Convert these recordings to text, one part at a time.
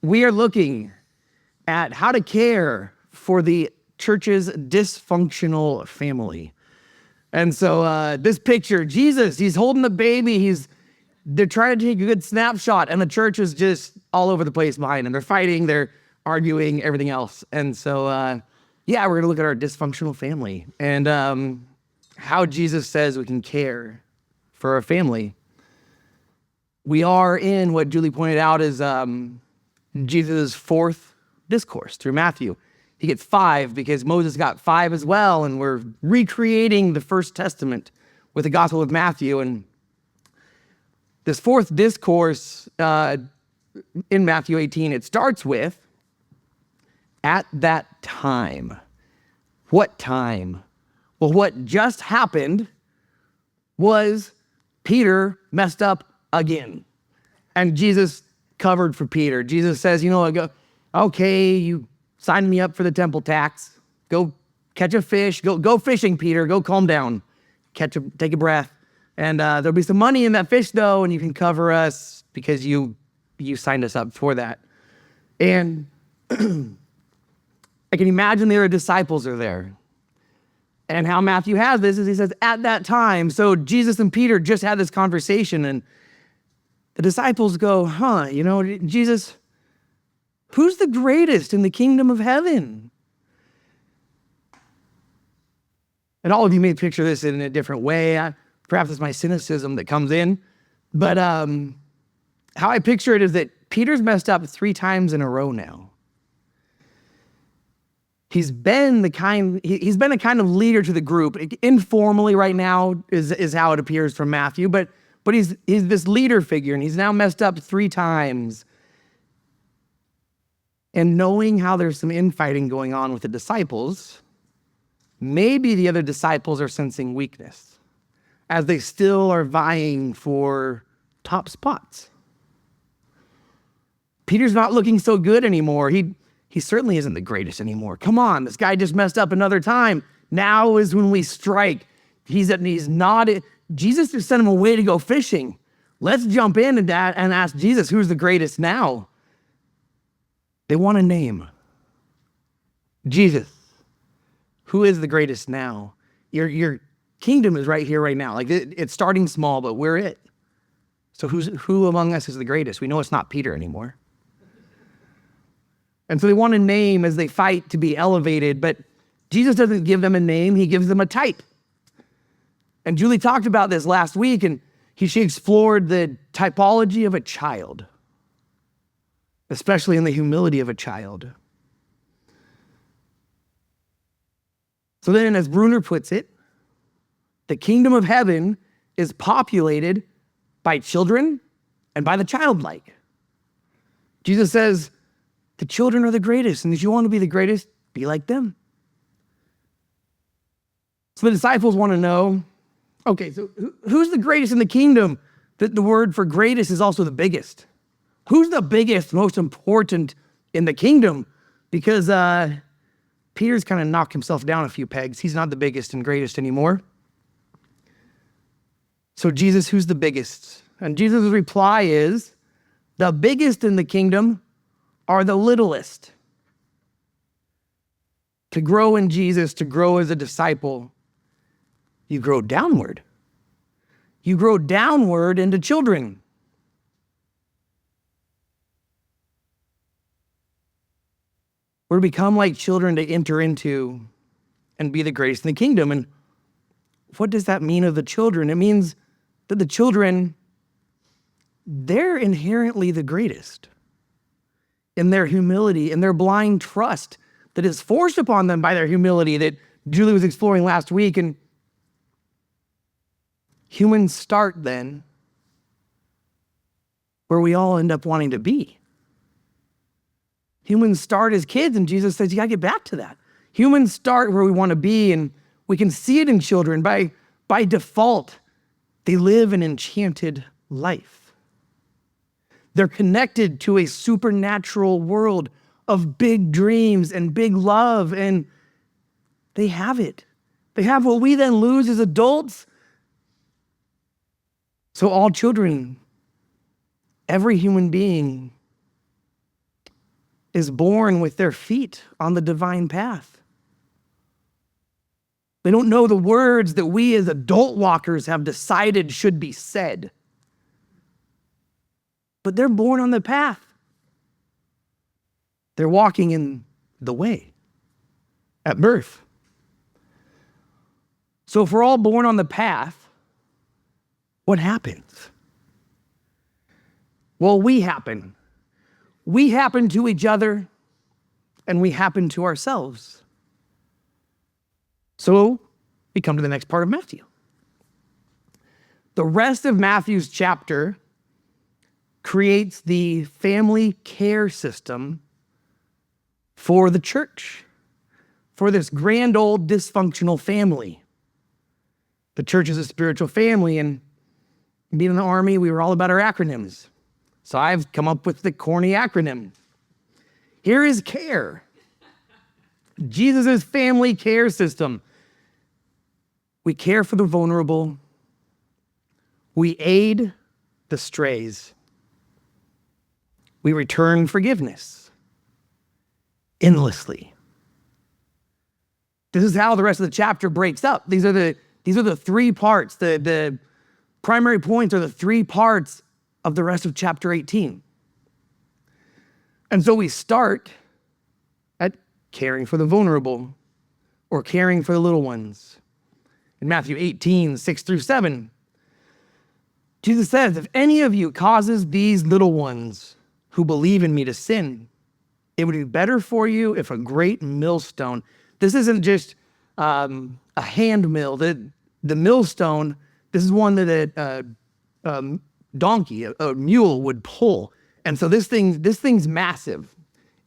we are looking at how to care for the church's dysfunctional family. And so this picture, Jesus, he's holding the baby. They're trying to take a good snapshot, and the church is just all over the place behind them. They're fighting, they're arguing, everything else. And so, we're going to look at our dysfunctional family and how Jesus says we can care for our family. We are in what Julie pointed out is Jesus' fourth discourse through Matthew. He gets 5 because Moses got 5 as well, and we're recreating the First Testament with the Gospel of Matthew. And this fourth discourse in Matthew 18, it starts with, at that time. What time? Well, what just happened was Peter messed up again. And Jesus covered for Peter. Jesus says, okay, you signed me up for the temple tax. Go catch a fish. Go fishing, Peter. Go calm down. Take a breath. And there'll be some money in that fish, though, and you can cover us because you signed us up for that. And I can imagine the other disciples are there. And how Matthew has this is he says, at that time. So Jesus and Peter just had this conversation, and the disciples go, Jesus, who's the greatest in the kingdom of heaven? And all of you may picture this in a different way. Perhaps it's my cynicism that comes in. But how I picture it is that Peter's messed up 3 times in a row now. He's been a kind of leader to the group. Informally right now is how it appears from Matthew, but he's this leader figure, and he's now messed up 3 times. And knowing how there's some infighting going on with the disciples, maybe the other disciples are sensing weakness as they still are vying for top spots. Peter's not looking so good anymore. He certainly isn't the greatest anymore. Come on, this guy just messed up another time. Now is when we strike. Jesus just sent him away to go fishing. Let's jump in and ask Jesus, who's the greatest now? They want a name. Jesus, who is the greatest now? Your kingdom is right here, right now. Like it's starting small, but we're it. So who among us is the greatest? We know it's not Peter anymore. And so they want a name as they fight to be elevated, but Jesus doesn't give them a name, he gives them a type. And Julie talked about this last week, and she explored the typology of a child, especially in the humility of a child. So then, as Bruner puts it, the kingdom of heaven is populated by children and by the childlike. Jesus says, the children are the greatest, and if you want to be the greatest, be like them. So the disciples want to know, okay, so who's the greatest in the kingdom? The word for greatest is also the biggest. Who's the biggest, most important in the kingdom? Because Peter's kind of knocked himself down a few pegs. He's not the biggest and greatest anymore. So Jesus, who's the biggest? And Jesus' reply is, the biggest in the kingdom are the littlest. To grow in Jesus, to grow as a disciple, you grow downward. You grow downward into children. We're to become like children to enter into and be the greatest in the kingdom. And what does that mean of the children? It means that the children, they're inherently the greatest in their humility, in their blind trust that is forced upon them by their humility that Julie was exploring last week. And humans start then where we all end up wanting to be. Humans start as kids, and Jesus says, you gotta get back to that. Humans start where we want to be, and we can see it in children. By default, they live an enchanted life. They're connected to a supernatural world of big dreams and big love, and they have it. They have what we then lose as adults. So all children, every human being is born with their feet on the divine path. They don't know the words that we as adult walkers have decided should be said. But they're born on the path. They're walking in the way at birth. So if we're all born on the path, what happens? Well, we happen. We happen to each other, and we happen to ourselves. So we come to the next part of Matthew. The rest of Matthew's chapter creates the family care system for the church, for this grand old dysfunctional family. The church is a spiritual family, and being in the Army, we were all about our acronyms. So I've come up with the corny acronym. Here is C.A.R.E, Jesus' family care system. We care for the vulnerable. We aid the strays. We return forgiveness endlessly. This is how the rest of the chapter breaks up. These are the 3 parts. The primary points are the 3 parts of the rest of chapter 18. And so we start at caring for the vulnerable or caring for the little ones. In Matthew 18, 6-7, Jesus says, if any of you causes these little ones who believe in me to sin, it would be better for you if a great millstone. This isn't just a hand mill. The millstone, this is one that a donkey, a mule would pull. And so this thing's massive.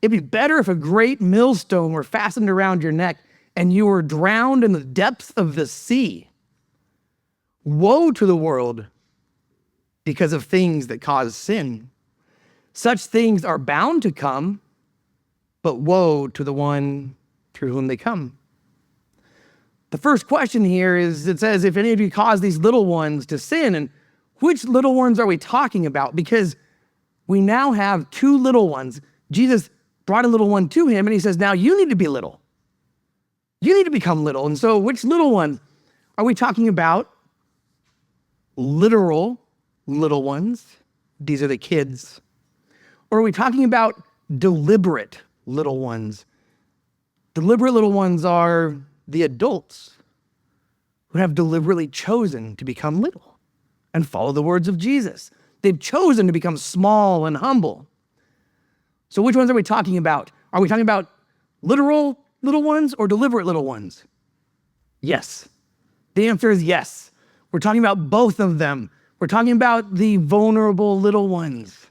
It'd be better if a great millstone were fastened around your neck and you were drowned in the depths of the sea. Woe to the world because of things that cause sin. Such things are bound to come, but woe to the one through whom they come. The first question here is, it says, if any of you cause these little ones to sin, and which little ones are we talking about? Because we now have 2 little ones. Jesus brought a little one to him, and he says, now you need to be little. You need to become little. And so which little one are we talking about? Literal little ones. These are the kids. Or are we talking about deliberate little ones? Deliberate little ones are the adults who have deliberately chosen to become little and follow the words of Jesus. They've chosen to become small and humble. So which ones are we talking about? Are we talking about literal little ones or deliberate little ones? Yes. The answer is yes. We're talking about both of them. We're talking about the vulnerable little ones.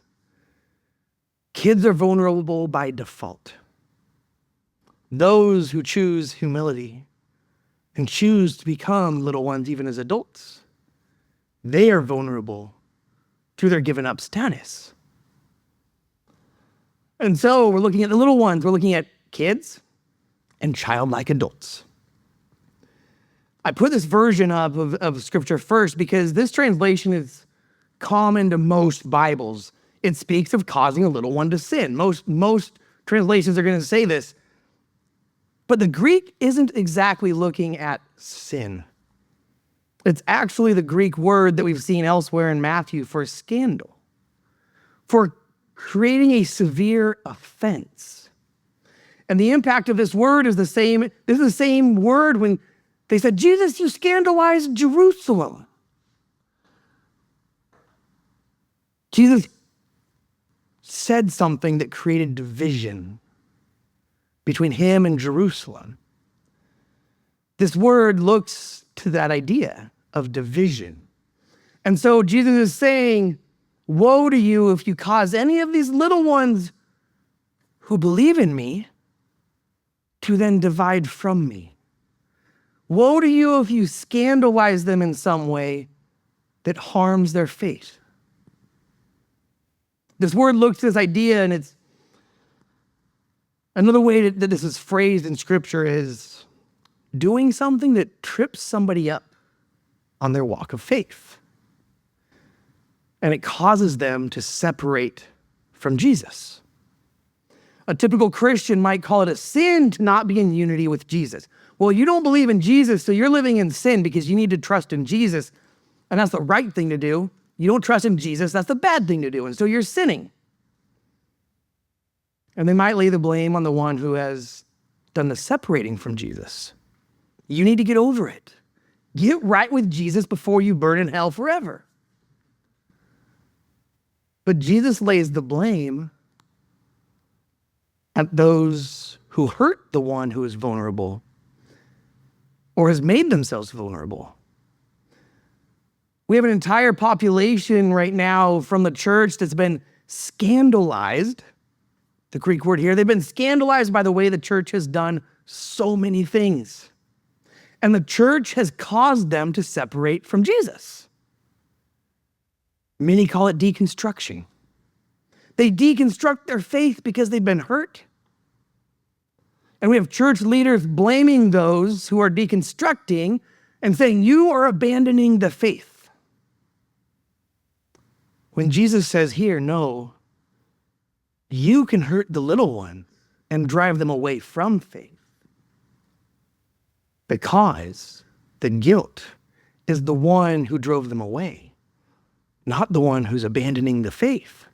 Kids are vulnerable by default. Those who choose humility and choose to become little ones even as adults, they are vulnerable through their given up status. And so we're looking at the little ones. We're looking at kids and childlike adults. I put this version up of scripture first because this translation is common to most Bibles. It speaks of causing a little one to sin. Most translations are going to say this. But the Greek isn't exactly looking at sin. It's actually the Greek word that we've seen elsewhere in Matthew for scandal, for creating a severe offense. And the impact of this word is the same. This is the same word when they said, Jesus, you scandalized Jerusalem. Jesus said something that created division between him and Jerusalem. This word looks to that idea of division. And so Jesus is saying, woe to you if you cause any of these little ones who believe in me to then divide from me. Woe to you if you scandalize them in some way that harms their faith. This word looks to this idea, and it's another way that this is phrased in Scripture is doing something that trips somebody up on their walk of faith. And it causes them to separate from Jesus. A typical Christian might call it a sin to not be in unity with Jesus. Well, you don't believe in Jesus, so you're living in sin because you need to trust in Jesus, and that's the right thing to do. You don't trust in Jesus, that's the bad thing to do, and so you're sinning. And they might lay the blame on the one who has done the separating from Jesus. You need to get over it. Get right with Jesus before you burn in hell forever. But Jesus lays the blame at those who hurt the one who is vulnerable or has made themselves vulnerable. We have an entire population right now from the church that's been scandalized. The Greek word here, they've been scandalized by the way the church has done so many things. And the church has caused them to separate from Jesus. Many call it deconstruction. They deconstruct their faith because they've been hurt. And we have church leaders blaming those who are deconstructing and saying, you are abandoning the faith. When Jesus says here, no, you can hurt the little one and drive them away from faith. Because the guilt is the one who drove them away, not the one who's abandoning the faith.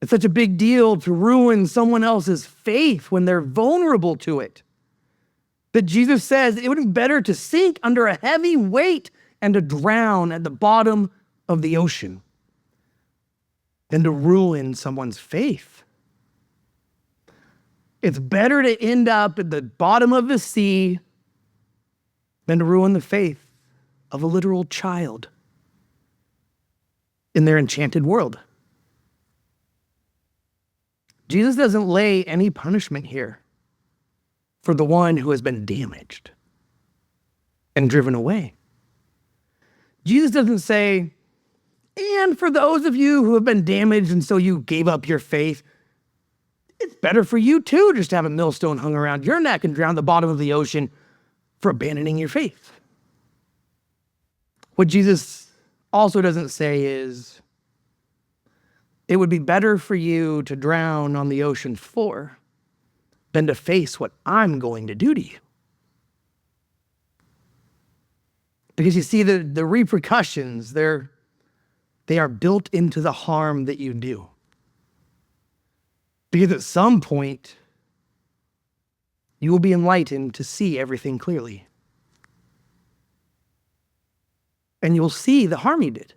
It's such a big deal to ruin someone else's faith when they're vulnerable to it, that Jesus says it would be better to sink under a heavy weight and to drown at the bottom of the ocean than to ruin someone's faith. It's better to end up at the bottom of the sea than to ruin the faith of a literal child in their enchanted world. Jesus doesn't lay any punishment here for the one who has been damaged and driven away. Jesus doesn't say, and for those of you who have been damaged and so you gave up your faith, it's better for you too just to have a millstone hung around your neck and drown the bottom of the ocean for abandoning your faith. What Jesus also doesn't say is, it would be better for you to drown on the ocean floor than to face what I'm going to do to you. Because you see, the repercussions, they are built into the harm that you do. Because at some point, you will be enlightened to see everything clearly. And you'll see the harm you did.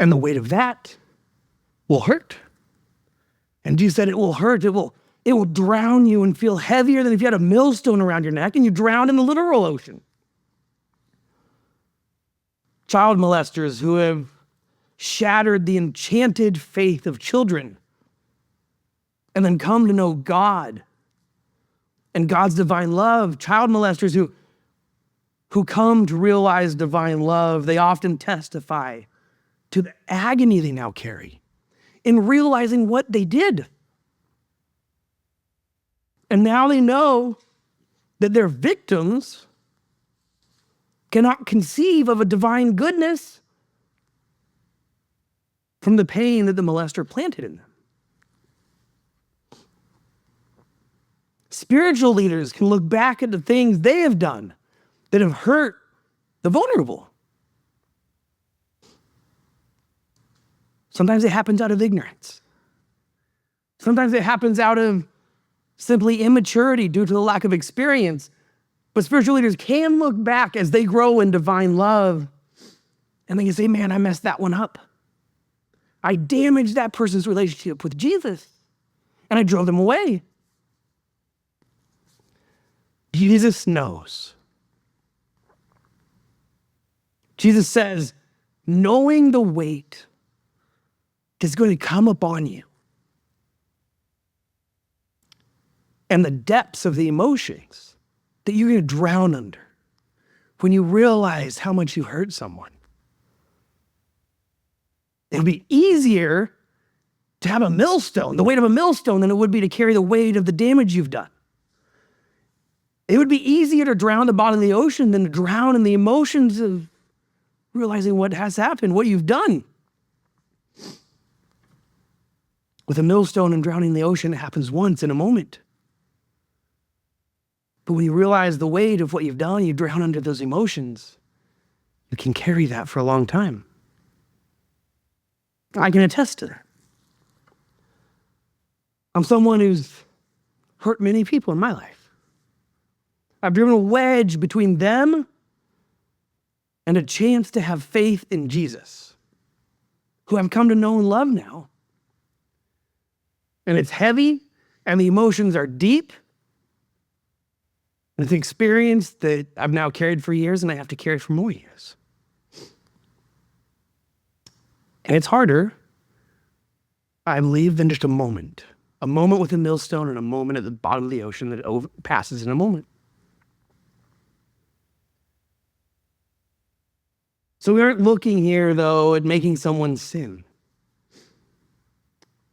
And the weight of that will hurt. And Jesus said it will hurt. It will drown you and feel heavier than if you had a millstone around your neck and you drowned in the literal ocean. Child molesters who have shattered the enchanted faith of children and then come to know God and God's divine love. Child molesters who come to realize divine love, they often testify to the agony they now carry in realizing what they did. And now they know that their victims cannot conceive of a divine goodness from the pain that the molester planted in them. Spiritual leaders can look back at the things they have done that have hurt the vulnerable. Sometimes it happens out of ignorance. Sometimes it happens out of simply immaturity due to the lack of experience. But spiritual leaders can look back as they grow in divine love and they can say, man, I messed that one up. I damaged that person's relationship with Jesus and I drove them away. Jesus knows. Jesus says, knowing the weight is going to come upon you and the depths of the emotions that you're going to drown under when you realize how much you hurt someone. It'd be easier to have a millstone, the weight of a millstone, than it would be to carry the weight of the damage you've done. It would be easier to drown the bottom of the ocean than to drown in the emotions of realizing what has happened, what you've done. With a millstone and drowning in the ocean, it happens once in a moment. But when you realize the weight of what you've done, you drown under those emotions, you can carry that for a long time. I can attest to that. I'm someone who's hurt many people in my life. I've driven a wedge between them and a chance to have faith in Jesus, who I've come to know and love now. And it's heavy, and the emotions are deep. And it's an experience that I've now carried for years, and I have to carry for more years. And it's harder, I believe, than just a moment. A moment with a millstone and a moment at the bottom of the ocean that passes in a moment. So we aren't looking here, though, at making someone sin.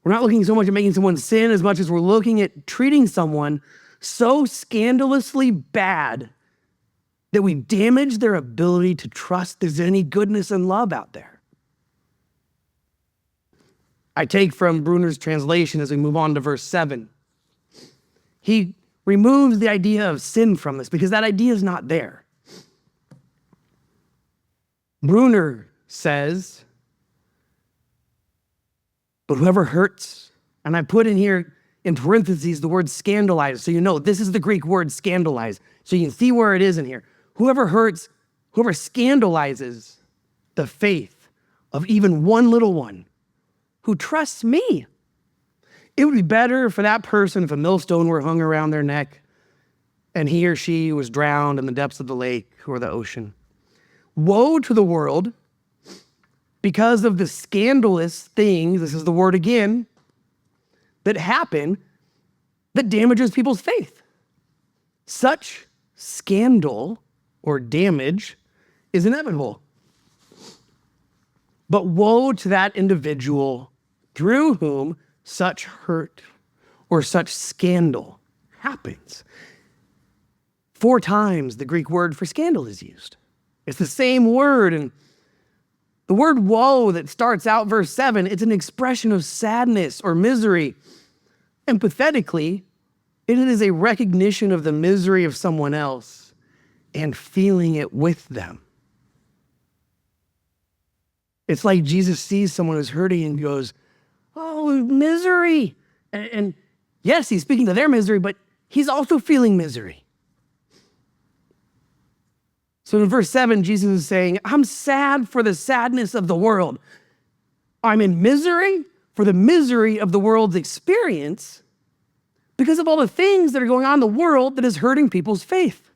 We're not looking so much at making someone sin as much as we're looking at treating someone so scandalously bad that we damage their ability to trust there's any goodness and love out there. I take from Bruner's translation as we move on to verse 7. He removes the idea of sin from this because that idea is not there. Bruner says, but whoever hurts, and I put in here in parentheses the word scandalize, so you know this is the Greek word scandalize, so you can see where it is in here. Whoever hurts, whoever scandalizes the faith of even one little one who trusts me. It would be better for that person if a millstone were hung around their neck and he or she was drowned in the depths of the lake or the ocean. Woe to the world because of the scandalous things, this is the word again, that happen that damages people's faith. Such scandal or damage is inevitable. But woe to that individual through whom such hurt or such scandal happens. 4 times the Greek word for scandal is used. It's the same word, and the word woe that starts out verse 7, it's an expression of sadness or misery. Empathetically, it is a recognition of the misery of someone else and feeling it with them. It's like Jesus sees someone who's hurting and goes, oh, misery. And yes, he's speaking to their misery, but he's also feeling misery. So in verse 7, Jesus is saying, I'm sad for the sadness of the world. I'm in misery for the misery of the world's experience because of all the things that are going on in the world that is hurting people's faith.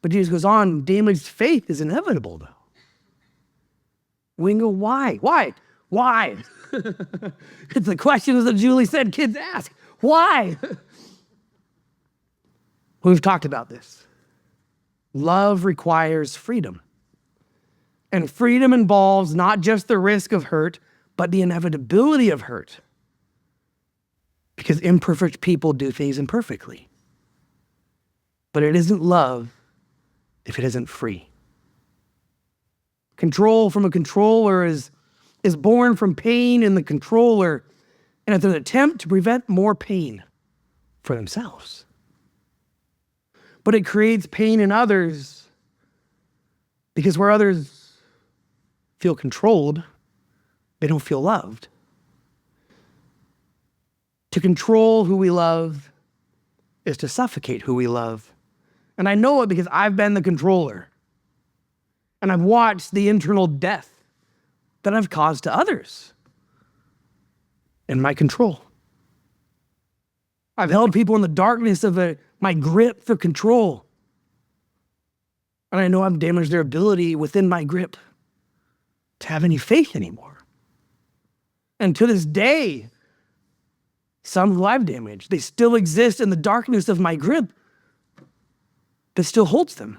But Jesus goes on, damaged faith is inevitable, though. We can go, why? Why? Why? It's the questions that Julie said kids ask. Why? We've talked about this. Love requires freedom. And freedom involves not just the risk of hurt, but the inevitability of hurt. Because imperfect people do things imperfectly. But it isn't love if it isn't free. Control from a controller is born from pain in the controller, and it's an attempt to prevent more pain for themselves. But it creates pain in others because where others feel controlled, they don't feel loved. To control who we love is to suffocate who we love. And I know it because I've been the controller. And I've watched the internal death that I've caused to others in my control. I've held people in the darkness of my grip for control. And I know I've damaged their ability within my grip to have any faith anymore. And to this day, some who I've damaged, they still exist in the darkness of my grip that still holds them.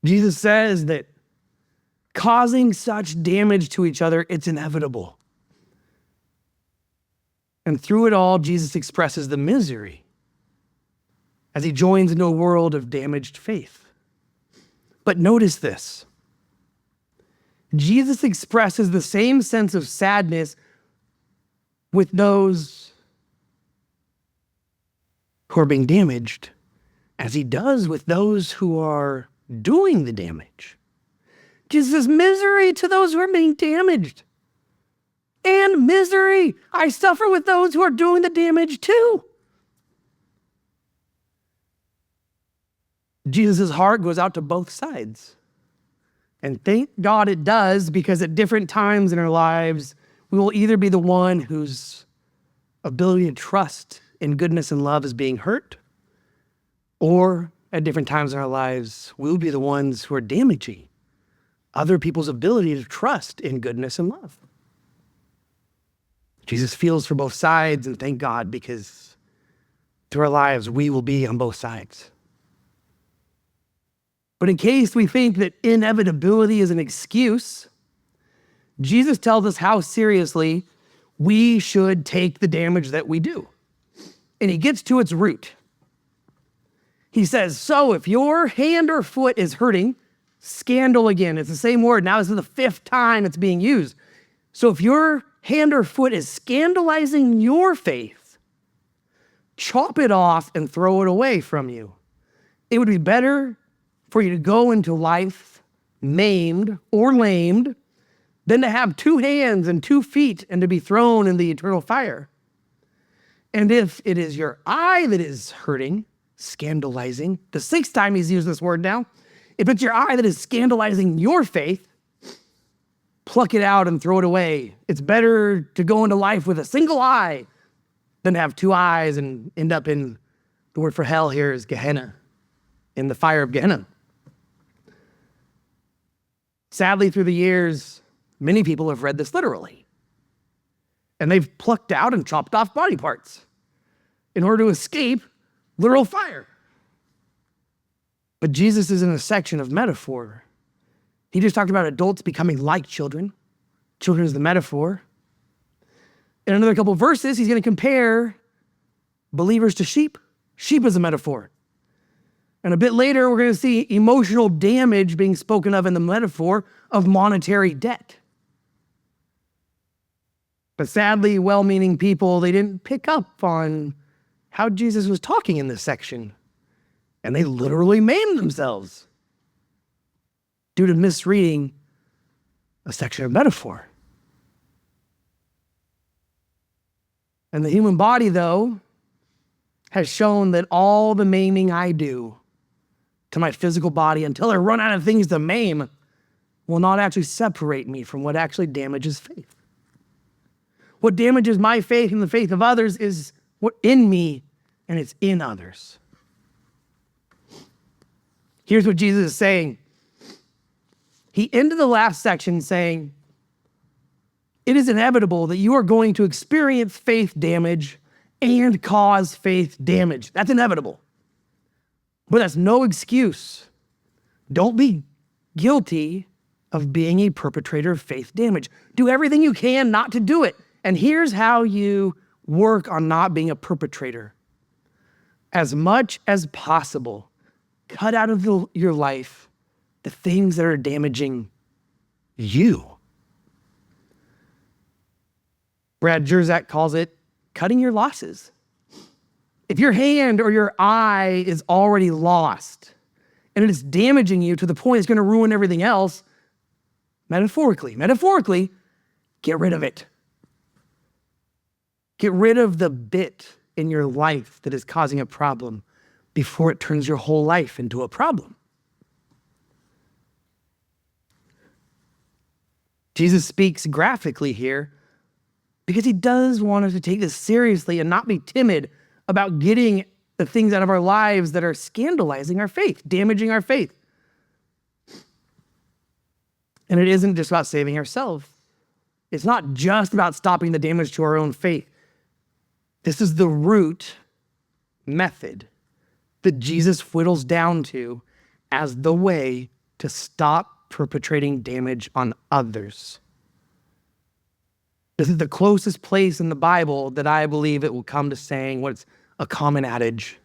Jesus says that causing such damage to each other, it's inevitable. And through it all, Jesus expresses the misery as he joins into a world of damaged faith. But notice this. Jesus expresses the same sense of sadness with those who are being damaged as he does with those who are doing the damage. Jesus says, misery to those who are being damaged. And misery, I suffer with those who are doing the damage too. Jesus' heart goes out to both sides. And thank God it does, because at different times in our lives, we will either be the one whose ability to trust in goodness and love is being hurt, or at different times in our lives, we'll be the ones who are damaging other people's ability to trust in goodness and love. Jesus feels for both sides, and thank God, because through our lives, we will be on both sides. But in case we think that inevitability is an excuse, Jesus tells us how seriously we should take the damage that we do. And he gets to its root. He says, so if your hand or foot is hurting, scandal again. It's the same word. Now this is the 5th time it's being used. So if your hand or foot is scandalizing your faith, chop it off and throw it away from you. It would be better for you to go into life maimed or lamed than to have 2 hands and 2 feet and to be thrown in the eternal fire. And if it is your eye that is hurting, scandalizing, the 6th time he's used this word now, if it's your eye that is scandalizing your faith, pluck it out and throw it away. It's better to go into life with a single eye than to have 2 eyes and end up in, the word for hell here is Gehenna, in the fire of Gehenna. Sadly, through the years, many people have read this literally. And they've plucked out and chopped off body parts in order to escape literal fire. But Jesus is in a section of metaphor. He just talked about adults becoming like children. Children is the metaphor. In another couple of verses, he's going to compare believers to sheep. Sheep is a metaphor. And a bit later, we're going to see emotional damage being spoken of in the metaphor of monetary debt. But sadly, well-meaning people, they didn't pick up on how Jesus was talking in this section. And they literally maimed themselves due to misreading a section of metaphor. And the human body, though, has shown that all the maiming I do to my physical body until I run out of things to maim will not actually separate me from what actually damages faith. What damages my faith and the faith of others is what in me, and it's in others. Here's what Jesus is saying. He ended the last section saying, it is inevitable that you are going to experience faith damage and cause faith damage. That's inevitable. But that's no excuse. Don't be guilty of being a perpetrator of faith damage. Do everything you can not to do it. And here's how you work on not being a perpetrator. As much as possible, cut out of your life the things that are damaging you. Brad Jerzak calls it cutting your losses. If your hand or your eye is already lost and it is damaging you to the point it's going to ruin everything else, metaphorically, get rid of it. Get rid of the bit in your life that is causing a problem before it turns your whole life into a problem. Jesus speaks graphically here because he does want us to take this seriously and not be timid about getting the things out of our lives that are scandalizing our faith, damaging our faith. And it isn't just about saving ourselves. It's not just about stopping the damage to our own faith. This is the root method that Jesus whittles down to as the way to stop perpetrating damage on others. This is the closest place in the Bible that I believe it will come to saying what's a common adage.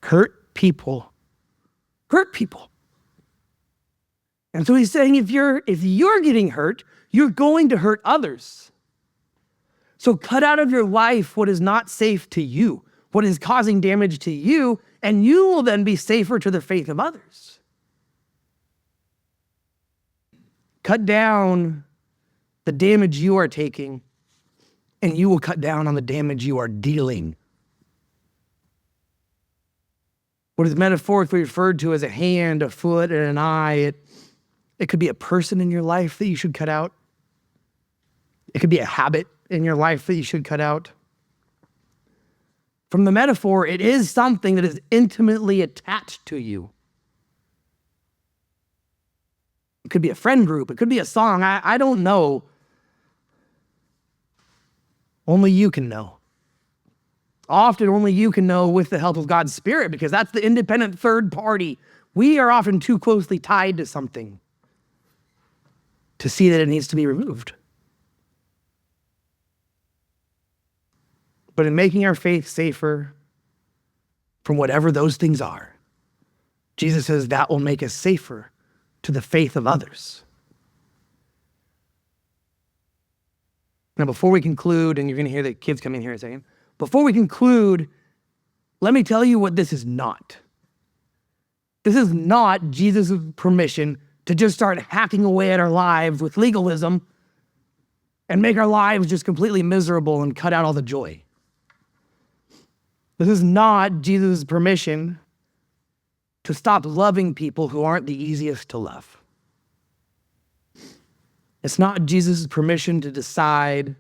Hurt people. Hurt people. And so he's saying if you're getting hurt, you're going to hurt others. So cut out of your life what is not safe to you, what is causing damage to you, and you will then be safer to the faith of others. Cut down the damage you are taking, and you will cut down on the damage you are dealing. What is metaphorically referred to as a hand, a foot, and an eye, it could be a person in your life that you should cut out. It could be a habit in your life that you should cut out. From the metaphor, it is something that is intimately attached to you. It could be a friend group. It could be a song. I don't know. Only you can know. Often only you can know with the help of God's Spirit, because that's the independent third party. We are often too closely tied to something to see that it needs to be removed. But in making our faith safer from whatever those things are, Jesus says that will make us safer to the faith of others. Now, before we conclude, and you're going to hear the kids come in here in a second, before we conclude, let me tell you what this is not. This is not Jesus' permission to just start hacking away at our lives with legalism and make our lives just completely miserable and cut out all the joy. This is not Jesus' permission to stop loving people who aren't the easiest to love. It's not Jesus' permission to decide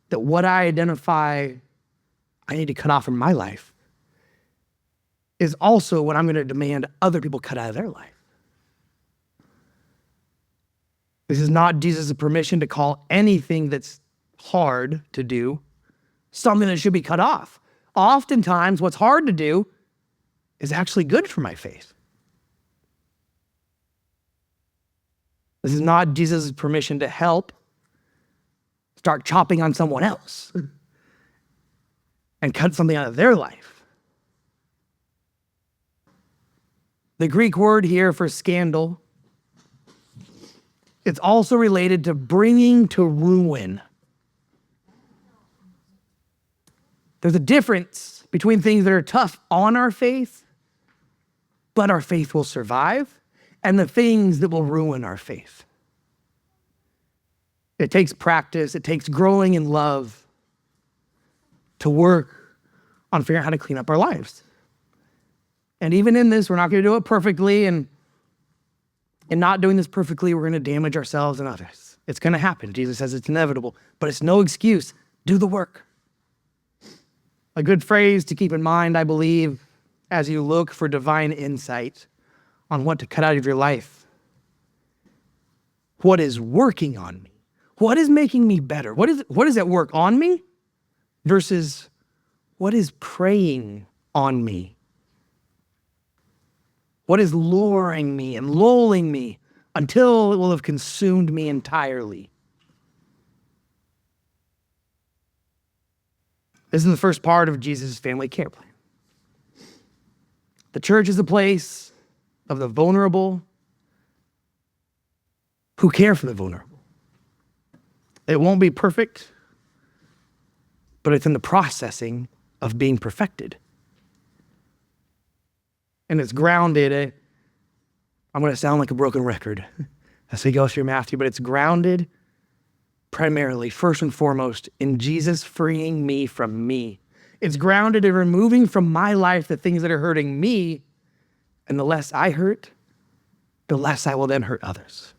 that what I identify I need to cut off from my life is also what I'm going to demand other people cut out of their life. This is not Jesus' permission to call anything that's hard to do something that should be cut off. Oftentimes, what's hard to do is actually good for my faith. This is not Jesus' permission to help start chopping on someone else and cut something out of their life. The Greek word here for scandal, it's also related to bringing to ruin. There's a difference between things that are tough on our faith, but our faith will survive, and the things that will ruin our faith. It takes practice, it takes growing in love to work on figuring out how to clean up our lives. And even in this, we're not going to do it perfectly, and in not doing this perfectly, we're going to damage ourselves and others. It's going to happen. Jesus says it's inevitable, but it's no excuse. Do the work. A good phrase to keep in mind, I believe, as you look for divine insight on what to cut out of your life. What is working on me? What is making me better? What is at work on me versus what is preying on me? What is luring me and lulling me until it will have consumed me entirely? This is the first part of Jesus' family care plan. The church is a place of the vulnerable who care for the vulnerable. It won't be perfect, but it's in the processing of being perfected. And it's grounded, I'm going to sound like a broken record as we go through Matthew, but it's grounded primarily, first and foremost, in Jesus freeing me from me. It's grounded in removing from my life the things that are hurting me, and the less I hurt, the less I will then hurt others.